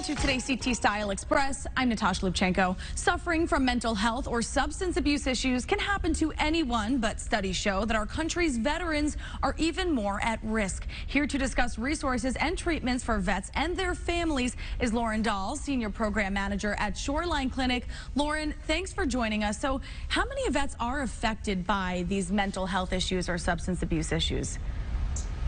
Welcome to today's CT Style Express. I'm Natasha Lubchenko. Suffering from mental health or substance abuse issues can happen to anyone, but studies show that our country's veterans are even more at risk. Here to discuss resources and treatments for vets and their families is Lauren Dahl, Senior Program Manager at Shoreline Clinic. Lauren, thanks for joining us. So how many vets are affected by these mental health issues or substance abuse issues?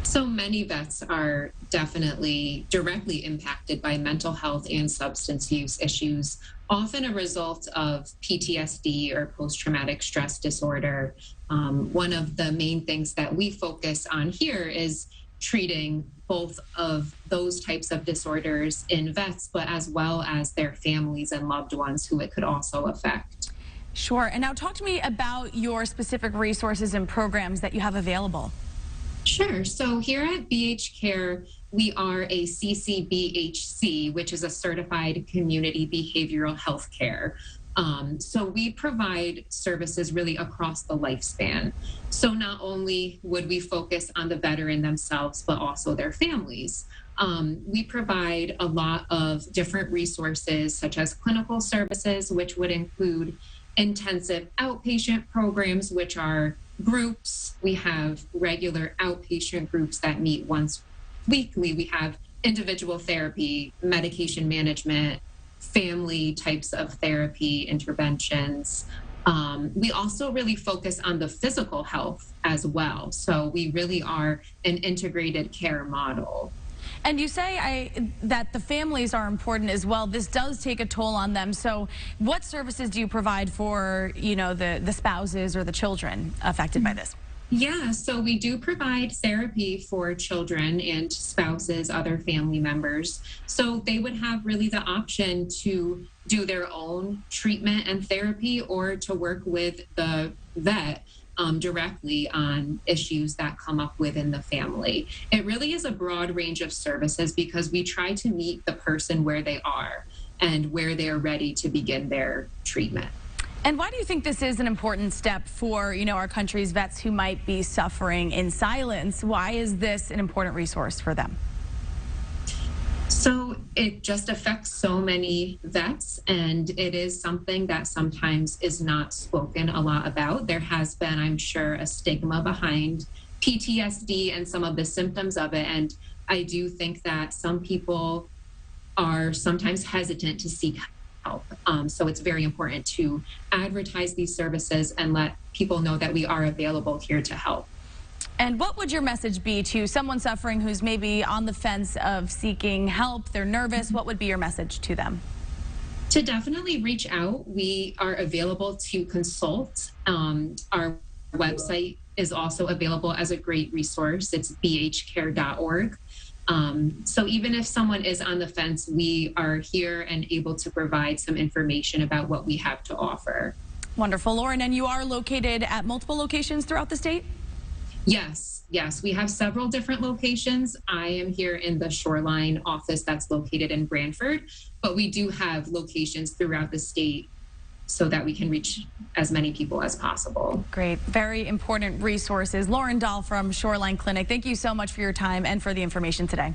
So many vets are definitely directly impacted by mental health and substance use issues, often a result of PTSD or post-traumatic stress disorder. One of the main things that we focus on here is treating both of those types of disorders in vets, but as well as their families and loved ones who it could also affect. Sure. And now talk to me about your specific resources and programs that you have available. Sure. So here at BHcare, we are a CCBHC, which is a certified community behavioral health care. So we provide services really across the lifespan. So not only would we focus on the veteran themselves, but also their families. We provide a lot of different resources, such as clinical services, which would include intensive outpatient programs, which are groups. We have regular outpatient groups that meet once weekly. We have individual therapy, medication management, family types of therapy interventions. We also really focus on the physical health as well. So we really are an integrated care model. And you say that the families are important as well. This does take a toll on them. So what services do you provide for, the spouses or the children affected by this? Yeah, so we do provide therapy for children and spouses, other family members. So they would have really the option to do their own treatment and therapy or to work with the vet directly on issues that come up within the family. It really is a broad range of services because we try to meet the person where they are and where they're ready to begin their treatment. And why do you think this is an important step for, our country's vets who might be suffering in silence? Why is this an important resource for them? So it just affects so many vets, and it is something that sometimes is not spoken a lot about. There has been, I'm sure, a stigma behind PTSD and some of the symptoms of it. And I do think that some people are sometimes hesitant to seek help. So it's very important to advertise these services and let people know that we are available here to help. And what would your message be to someone suffering who's maybe on the fence of seeking help? They're nervous. What would be your message to them? To definitely reach out. We are available to consult. Our website is also available as a great resource. It's BHcare.org. So even if someone is on the fence, we are here and able to provide some information about what we have to offer. Wonderful, Lauren. And you are located at multiple locations throughout the state? Yes. We have several different locations. I am here in the Shoreline office that's located in Brantford, but we do have locations throughout the state so that we can reach as many people as possible. Great. Very important resources. Lauren Dahl from Shoreline Clinic, thank you so much for your time and for the information today.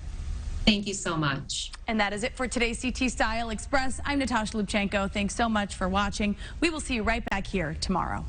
Thank you so much. And that is it for today's CT Style Express. I'm Natasha Lubchenko. Thanks so much for watching. We will see you right back here tomorrow.